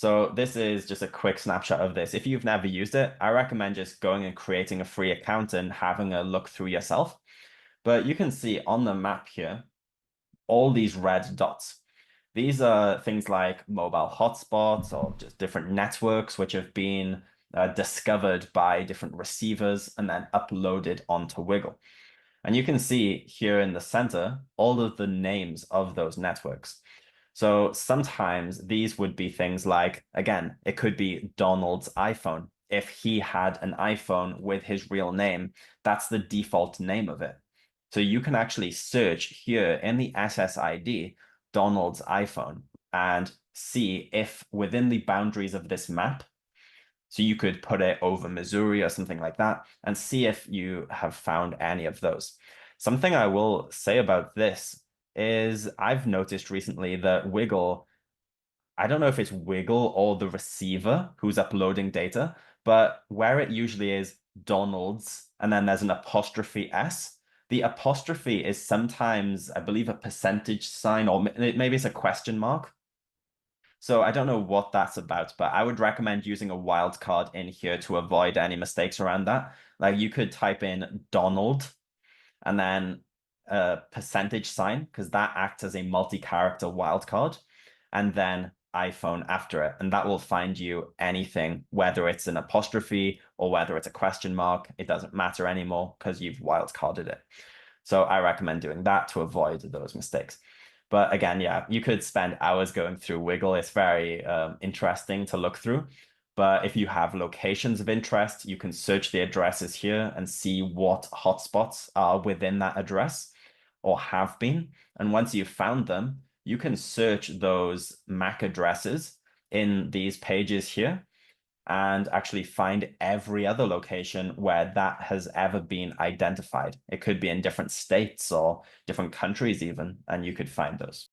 So this is just a quick snapshot of this. If you've never used it, I recommend just going and creating a free account and having a look through yourself. But you can see on the map here, all these red dots. These are things like mobile hotspots or just different networks which have been discovered by different receivers and then uploaded onto Wigle. And you can see here in the center all of the names of those networks. So sometimes these would be things like, again, it could be Donald's iPhone. If he had an iPhone with his real name, that's the default name of it. So you can actually search here in the SSID Donald's iPhone and see if within the boundaries of this map, so you could put it over Missouri or something like that and see if you have found any of those. Something I will say about this is I've noticed recently that Wigle, I don't know if it's Wigle or the receiver who's uploading data, but where it usually is Donald's and then there's an apostrophe S, the apostrophe is sometimes, I believe, a percentage sign or maybe it's a question mark. So I don't know what that's about, but I would recommend using a wildcard in here to avoid any mistakes around that. Like you could type in Donald and then a percentage sign, because that acts as a multi-character wildcard, and then iPhone after it. And that will find you anything, whether it's an apostrophe or whether it's a question mark. It doesn't matter anymore because you've wildcarded it. So I recommend doing that to avoid those mistakes. But again, yeah, you could spend hours going through Wigle. It's very interesting to look through. But if you have locations of interest, you can search the addresses here and see what hotspots are within that address or have been. And once you've found them, you can search those MAC addresses in these pages here and actually find every other location where that has ever been identified. It could be in different states or different countries even, and you could find those.